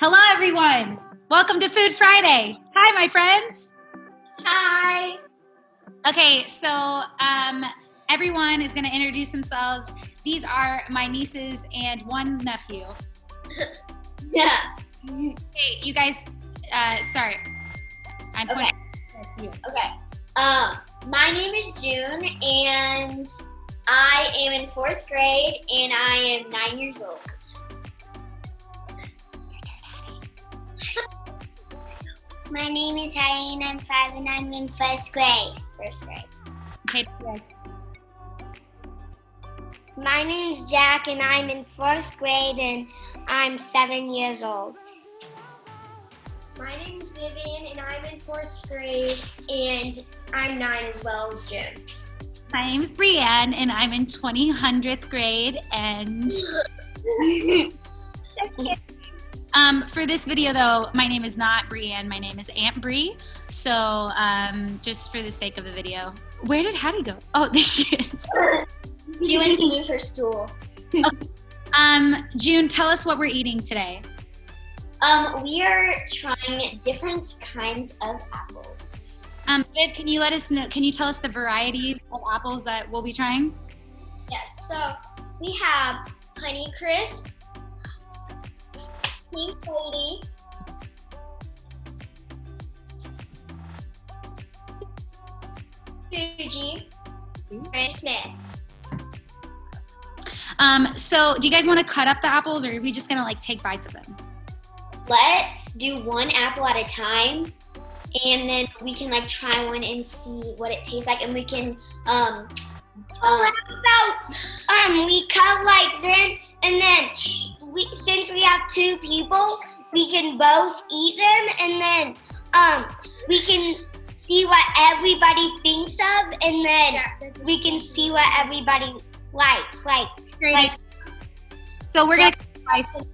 Hello, everyone. Welcome to Food Friday. Hi, my friends. Hi. Okay, so everyone is going to introduce themselves. These are my nieces and one nephew. Yeah. Hey, you guys, sorry. I'm pointing at you. Okay. My name is June, and I am in 4th grade, and I am 9 years old. My name is Harry and I'm 5 and I'm in 1st grade. 1st grade. Okay. My name's Jack and I'm in 1st grade and I'm 7 years old. My name's Vivian, and I'm in 4th grade, and I'm 9 as well as June. My name is Brianne, and I'm in 200th grade. And for this video, though, my name is not Brianne. My name is Aunt Bree. So just for the sake of the video, where did Hattie go? Oh, there she is. She went to move her stool. June, tell us what we're eating today. We are trying different kinds of apples. Viv, can you let us know? Can you tell us the varieties of apples that we'll be trying? Yes. So we have Honey Crisp, Pink Lady, Fuji, and Smith. So do you guys want to cut up the apples, or are we just gonna like take bites of them? Let's do one apple at a time, and then we can like try one and see what it tastes like, and we can We cut like this and then since we have 2 people, we can both eat them and then we can see what everybody thinks of and then we can see what everybody likes. So we're gonna cut slices.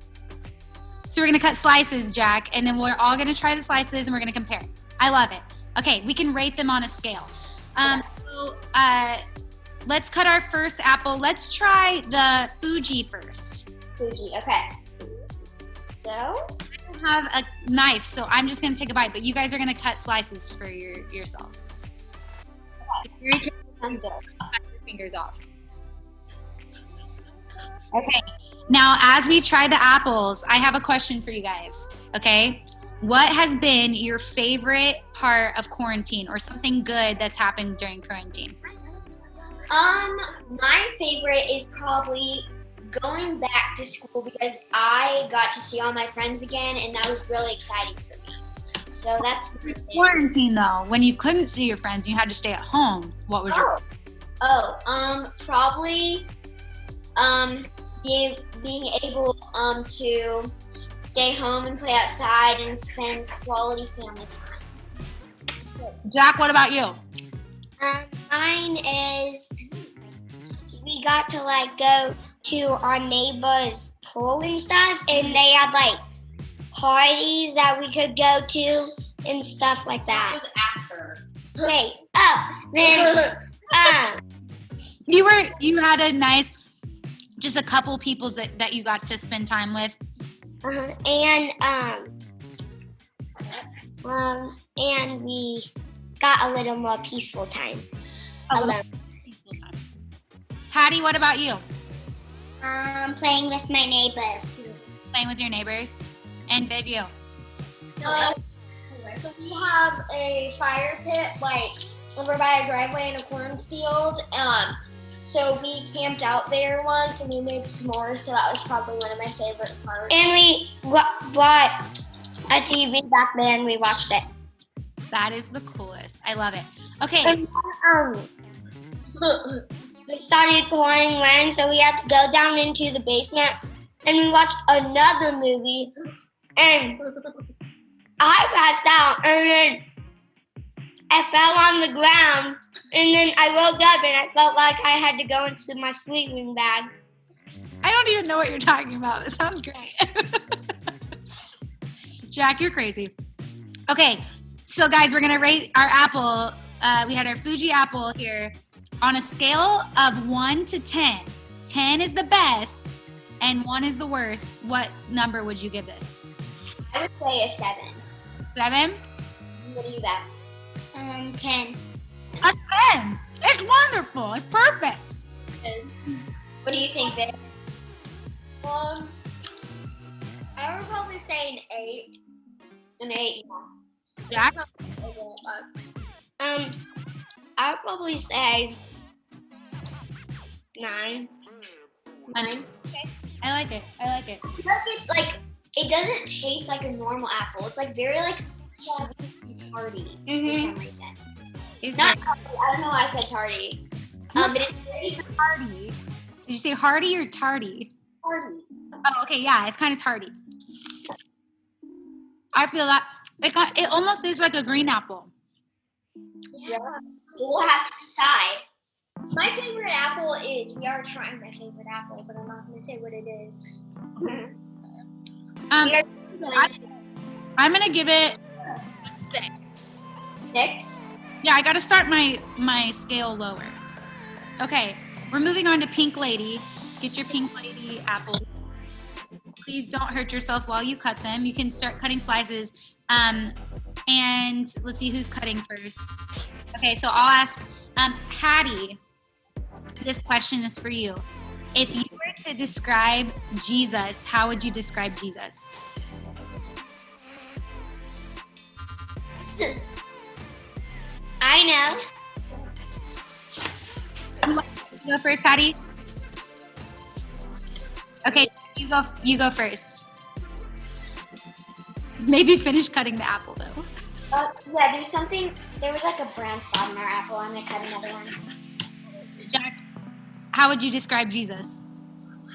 So we're gonna cut slices, Jack, and then we're all gonna try the slices and we're gonna compare. I love it. Okay, we can rate them on a scale. Let's cut our first apple. Let's try the Fuji first. Fuji. Okay. So I have a knife, so I'm just gonna take a bite, but you guys are gonna cut slices for yourselves. Very careful. I'm good. Cut your fingers off. Okay. Now, as we try the apples, I have a question for you guys, okay? What has been your favorite part of quarantine or something good that's happened during quarantine? My favorite is probably going back to school because I got to see all my friends again, and that was really exciting for me. So that's my favorite. Quarantine, though, when you couldn't see your friends, you had to stay at home. What was your? Probably being able to stay home and play outside and spend quality family time. Jack, what about you? Mine is we got to like go to our neighbor's pool and stuff and they had like parties that we could go to and stuff like that. After. Wait, then You had a nice, just a couple peoples that you got to spend time with. And we got a little more peaceful time. Peaceful time. Hattie, what about you? Playing with my neighbors. Playing with your neighbors? And Viv, you? So we have a fire pit like over by a driveway in a cornfield. So we camped out there once and we made s'mores, so that was probably one of my favorite parts. And we bought a TV back there and we watched it. That is the coolest. I love it. Okay. And it started pouring rain, so we had to go down into the basement and we watched another movie and I passed out and then I fell on the ground and then I woke up and I felt like I had to go into my sleeping bag. I don't even know what you're talking about. It sounds great. Jack, you're crazy. Okay, so guys, we're gonna rate our apple. We had our Fuji apple here on a scale of 1 to 10. 10 is the best and 1 is the worst. What number would you give this? I would say a 7. 7? What do you got? 10. A 10. It's wonderful. It's perfect. What do you think, Vic? I would probably say an 8. An 8. Jack? I would probably say 9. 9. Okay. I like it. I like it. I feel like it's like, it doesn't taste like a normal apple. It's like very like sweet and tardy for some reason. It's Not tardy. I don't know why I said tardy. But it's very tardy. Did you say hearty or tardy? tardy. Oh, okay. Yeah, it's kind of tardy. I feel that it almost is like a green apple. Yeah. We'll have to decide. My favorite apple is, we are trying my favorite apple, but I'm not going to say what it is. I'm gonna give it a 6. 6? Yeah, I gotta start my scale lower. Okay, we're moving on to Pink Lady. Get your Pink Lady apple. Please don't hurt yourself while you cut them. You can start cutting slices. And let's see who's cutting first. Okay, so I'll ask Hattie. This question is for you. If you were to describe Jesus, how would you describe Jesus? I know. You go first, Hattie. Okay, you go first. Maybe finish cutting the apple though. Yeah, there was like a brown spot in our apple. I'm going to cut another one. Jack, how would you describe Jesus?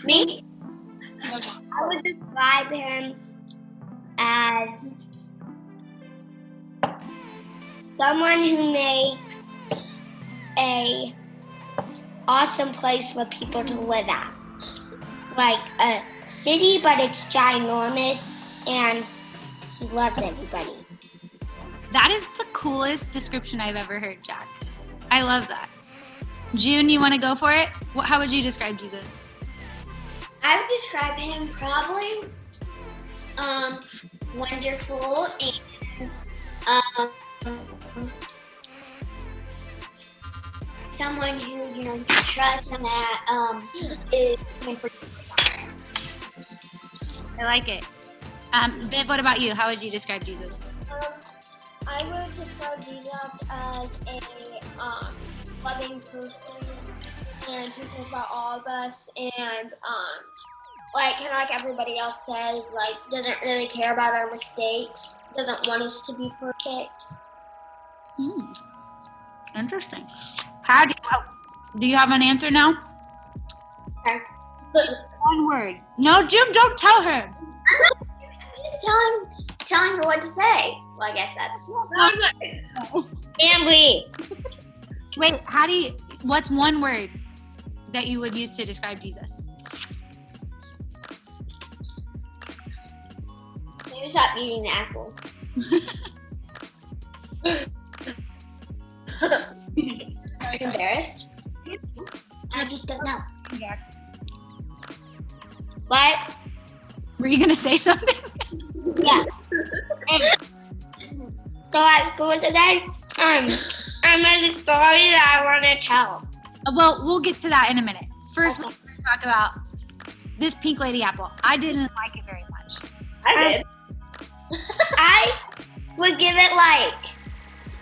Me? I would describe him as someone who makes a awesome place for people to live at. Like a city, but it's ginormous, and he loves everybody. That is the coolest description I've ever heard, Jack. I love that. June, you want to go for it? How would you describe Jesus? I would describe him probably wonderful and someone who, you know, you can trust and that is going for I like it. Viv, what about you? How would you describe Jesus? I would describe Jesus as a loving person and who cares about all of us and like kind of like everybody else said, like doesn't really care about our mistakes, doesn't want us to be perfect. Interesting. Patty, do you have an answer now? Okay. One word. No, June, don't tell her. I'm just telling her what to say. Well, I guess that's. And we. Wait, what's one word that you would use to describe Jesus? Maybe stop eating the apple. Are you embarrassed? I just don't know. What? Were you gonna say something? Yeah. So at school today, I made a story that I want to tell. Well, we'll get to that in a minute. First, we're going to talk about this Pink Lady apple. I didn't like it very much. I did. I would give it like,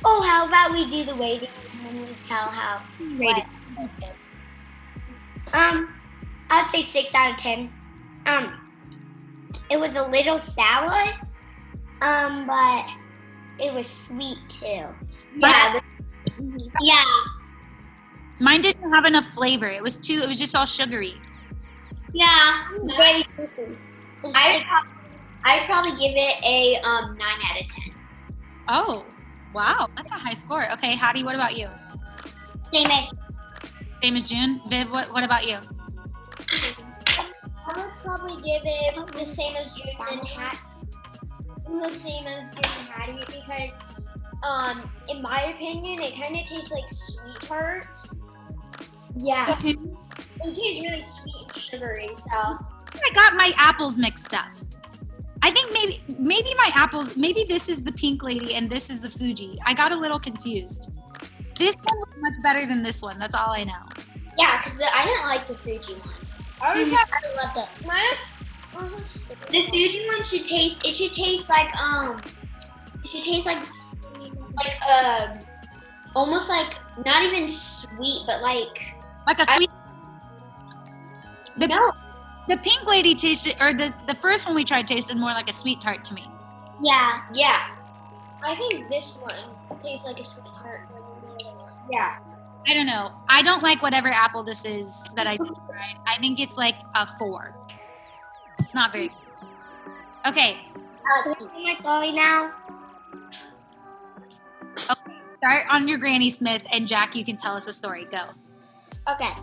how about we do the rating and then we tell how Rating. I'd say 6 out of 10. It was a little sour, but it was sweet too. Yeah. Yeah. Mine didn't have enough flavor. It was just all sugary. Yeah. Very juicy. I'd probably give it a 9 out of 10. Oh, wow. That's a high score. Okay, Hattie, what about you? Same as June. Viv, what about you? I would probably give it the same as June and Hattie because in my opinion it kind of tastes like sweethearts. Yeah. It tastes really sweet and sugary, so I got my apples mixed up. I think maybe my apples, maybe this is the pink lady and this is the Fuji. I got a little confused. This one was much better than this one. That's all I know. Yeah, because I didn't like the Fuji one. I loved it. The Fuji one should taste. It should taste like almost like not even sweet, but like a sweet. No. The pink lady tasted, or the first one we tried tasted more like a sweet tart to me. Yeah. I think this one tastes like a sweet tart more than the other one. Yeah. I don't know. I don't like whatever apple this is that I just tried. I think it's like a 4. It's not very good. Okay. My story now. Okay. Start on your Granny Smith, and Jack, you can tell us a story. Go. Okay.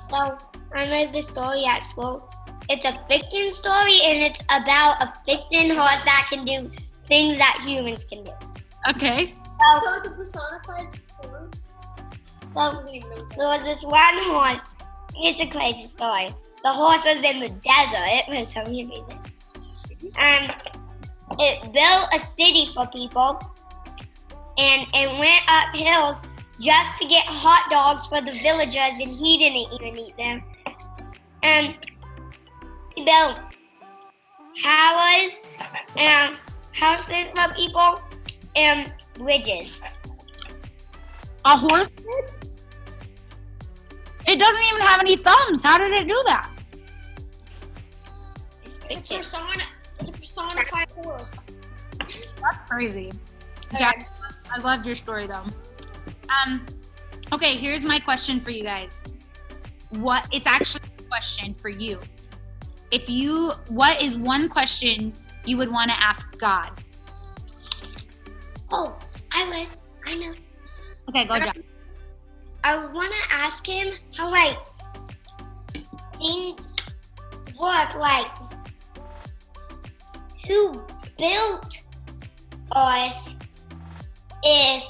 So I read this story at school. It's a fiction story, and it's about a fiction horse that can do things that humans can do. Okay. So it's a personified horse? So there was this one horse. It's a crazy story. The horse was in the desert for some reason. And it built a city for people. And it went up hills just to get hot dogs for the villagers, and he didn't even eat them. And he built towers and houses for people and bridges. A horse did? It doesn't even have any thumbs. How did it do that? It's a personified horse. That's crazy. Jack, I loved your story though. Okay, here's my question for you guys. It's actually a question for you. What is one question you would want to ask God? Oh, I would. I know. Okay, go Jack. I want to ask him how, like, things work, like, who built Earth if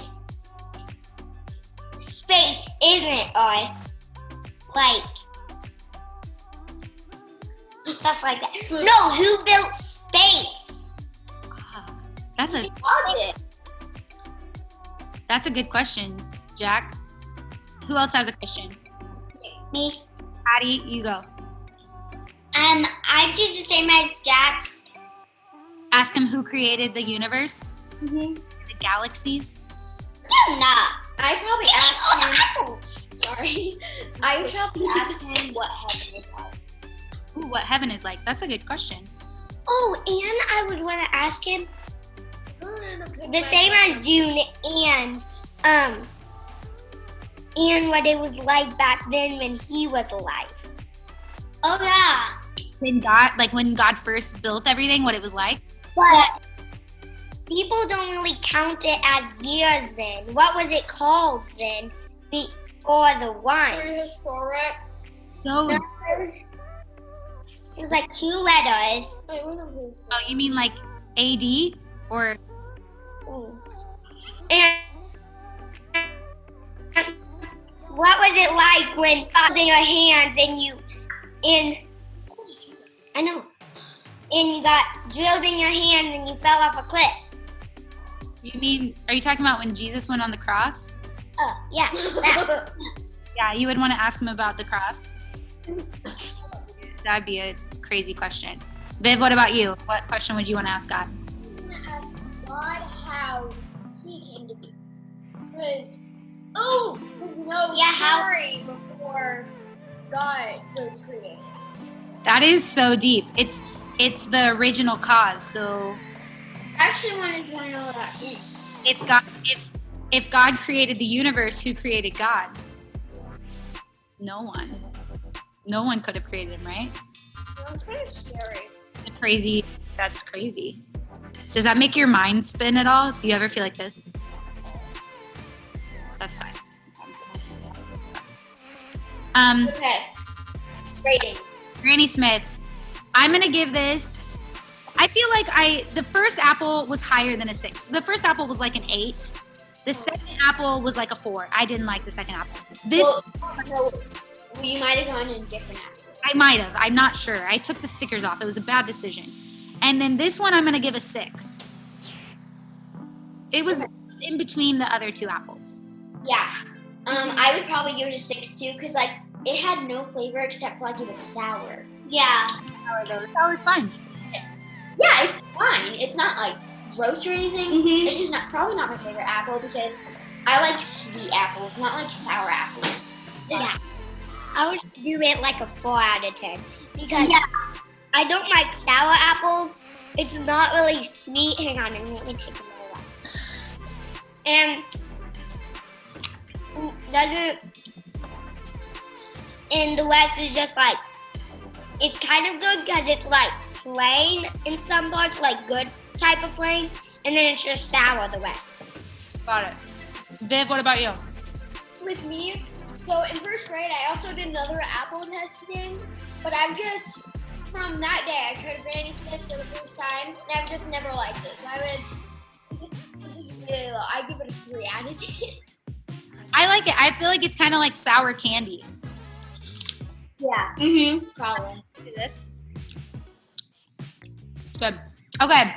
space isn't Earth? Like, stuff like that. No, who built space? That's a good question, Jack. Who else has a question? Me. Addie, you go. I choose the same as Jack. Ask him who created the universe, Mm-hmm. the galaxies. You not. I probably asked him. Sorry. I would probably ask him what heaven is like. Ooh, what heaven is like. That's a good question. Oh, and I would want to ask him the same as June and what it was like back then when he was alive. Oh yeah. When God first built everything, what it was like. But people don't really count it as years then. What was it called then before the one? Prehistoric. So, It was like 2 letters. oh, you mean like AD or? And what was it like when in your hands and you got drilled in your hands and you fell off a cliff? Are you talking about when Jesus went on the cross? Oh, yeah. That. Yeah, you would want to ask him about the cross. That'd be a crazy question. Viv, what about you? What question would you want to ask God? I'm gonna ask God how he came to be. Because there's no story before God was created. That is so deep. It's the original cause. So I actually wanted to know that. if God created the universe, who created God? No one. No one could have created him, right? That's kind of scary. That's crazy. Does that make your mind spin at all? Do you ever feel like this? That's fine. Okay. Rating. Granny Smith, I'm gonna give this. I feel like the first apple was higher than a 6. The first apple was like an 8. The second apple was like a 4. I didn't like the second apple. You might have gone in a different apple. I might have. I'm not sure. I took the stickers off. It was a bad decision. And then this one I'm going to give a 6. It was in between the other 2 apples. Yeah. I would probably give it a 6 too, because like it had no flavor except for like it was sour. Yeah. That was fun. Yeah, it's fine. It's not like gross or anything. Mhm. It's just probably not my favorite apple because I like sweet apples, not like sour apples. Yeah. I would do it like a 4 out of 10 because I don't like sour apples. It's not really sweet. Hang on, let me take another one. And and the rest is just like, it's kind of good because it's like plain in some parts, like good type of plain, and then it's just sour the rest. Got it. Viv, what about you? With me, so in first grade, I also did another apple testing, but I've just, from that day, I tried Granny Smith for the first time, and I've just never liked it. So this is really low. I give it a 3 out of 10. I like it. I feel like it's kind of like sour candy. Yeah, Mm-hmm. probably. Do this. Good. Okay.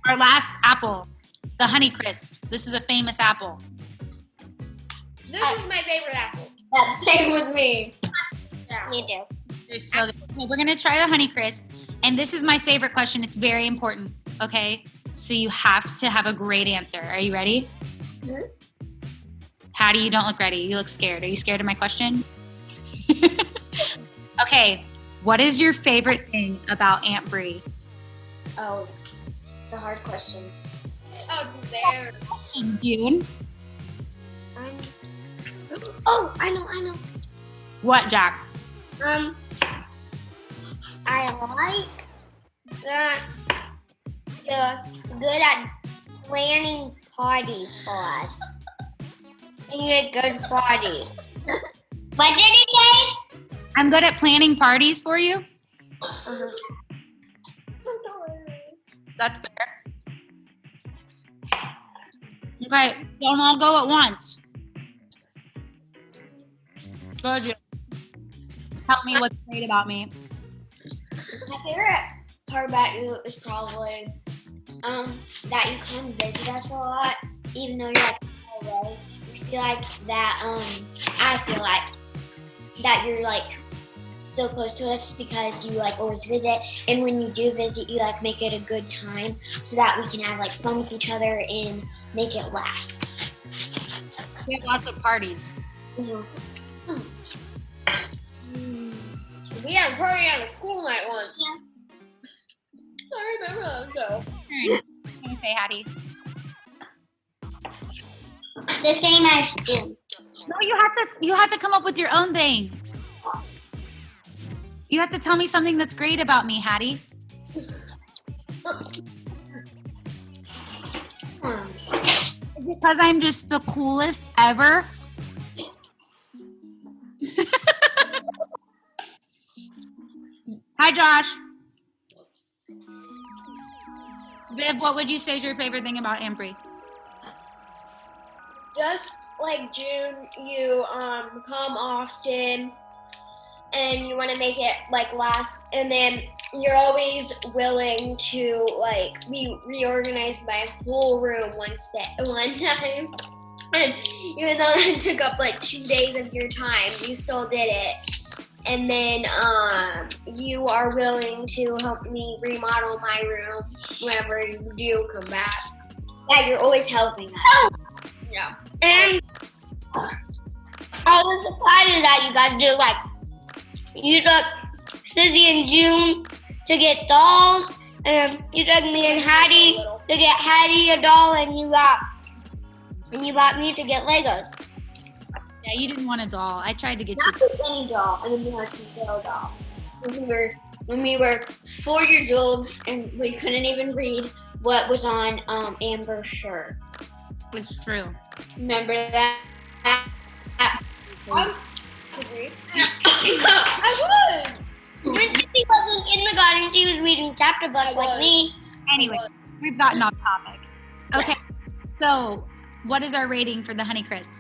Our last apple, the Honey Crisp. This is a famous apple. This is my favorite apple. That's same with me. Yeah. Me too. They're so good. Okay, we're gonna try the Honey Crisp, and this is my favorite question. It's very important. Okay, so you have to have a great answer. Are you ready? Mhm. Hattie, you don't look ready. You look scared. Are you scared of my question? Okay. What is your favorite thing about Aunt Bree? Oh, it's a hard question. Oh, there. June. Oh, I know. What, Jack? I like that you're good at planning parties for us. And you're a good party. What did he say? I'm good at planning parties for you. That's fair. Okay, don't all go at once. Go ahead, June. Tell me what's great about me. My favorite part about you is probably that you come visit us a lot, even though you're like far away. I feel like that I feel like that you're like so close to us because you like always visit, and when you do visit, you like make it a good time so that we can have like fun with each other and make it last. We have lots of parties. We had a party on a school night once. Yeah. I remember that though. What are you gonna say, Hattie? The same as Jim. No, you have to come up with your own thing. You have to tell me something that's great about me, Hattie. Is it because I'm just the coolest ever? Hi, Josh. Viv, what would you say is your favorite thing about Aunt Bree? Just like June, you come often and you want to make it like last, and then you're always willing to like reorganize my whole room one time. And even though it took up like 2 days of your time, you still did it. And then you are willing to help me remodel my room whenever you do come back. Yeah, you're always helping us. Yeah. And I was surprised that you guys do like, you took Sizzy and June to get dolls, and you took me and Hattie to get Hattie a doll, and you got me to get Legos. Yeah, you didn't want a doll. I tried to get Not you. just any doll, an American Girl doll. When we were 4 years old and we couldn't even read what was on Amber's shirt. It's true. Remember that? I could read. I would. When Sizzy was in kindergarten, she was reading chapter books like me. Anyway, we've gotten off topic. Okay, so what is our rating for the Honey Crisp?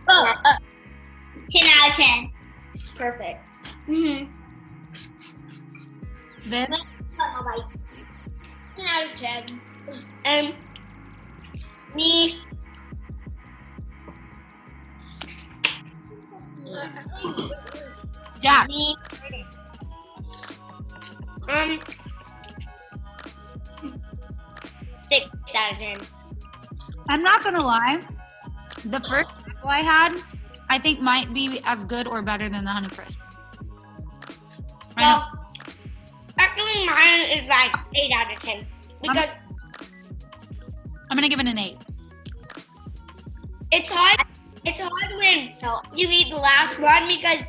10 out of 10. Perfect. Mm-hmm. Viv? Bye. 10 out of 10. Me. Jack. Me. 6 out of 10. I'm not gonna lie. The first apple I had, I think might be as good or better than the Honey Crisp. I know. So, actually, mine is like 8 out of 10 because I'm gonna give it an 8. it's hard. It's hard when you eat the last one because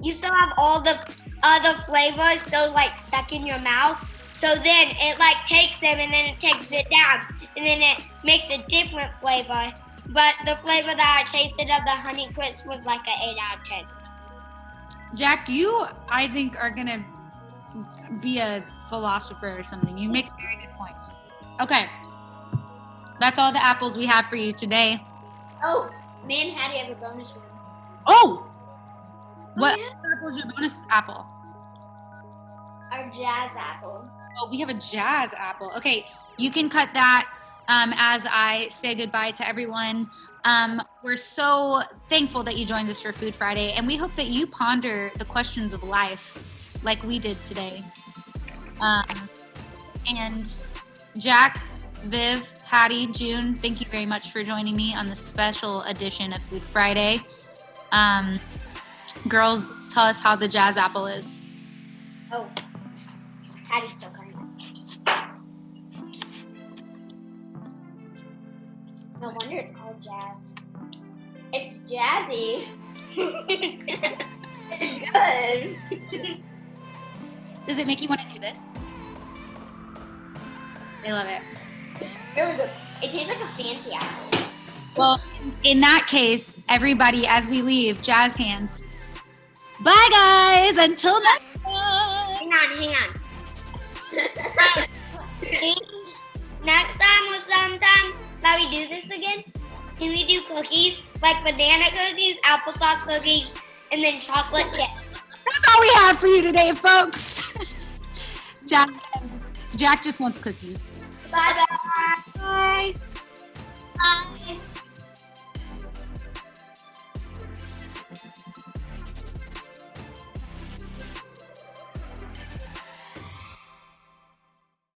you still have all the other flavors still like stuck in your mouth. So then it like takes them and then it takes it down and then it makes a different flavor. But the flavor that I tasted of the Honey Crisp was like an 8 out of 10. Jack, you, I think, are gonna be a philosopher or something. You make very good points. Okay, that's all the apples we have for you today. Oh, me and Hattie have a bonus one. Oh! What yeah? apple is your bonus apple? Our jazz apple. Oh, we have a jazz apple. Okay, you can cut that as I say goodbye to everyone. We're so thankful that you joined us for Food Friday, and we hope that you ponder the questions of life like we did today. And Jack, Viv, Hattie, June, thank you very much for joining me on this special edition of Food Friday. Girls, tell us how the jazz apple is. Oh, Hattie's still coming. No wonder it's called jazz. It's jazzy. It's good. Does it make you want to do this? I love it. Really good. It tastes like a fancy apple. Well, in that case, everybody, as we leave, jazz hands. Bye, guys. Until next time. Hang on. Next time or sometime that we do this again, can we do cookies? Like banana cookies, applesauce cookies, and then chocolate chips. That's all we have for you today, folks. Jack just wants cookies. Bye-bye. Bye.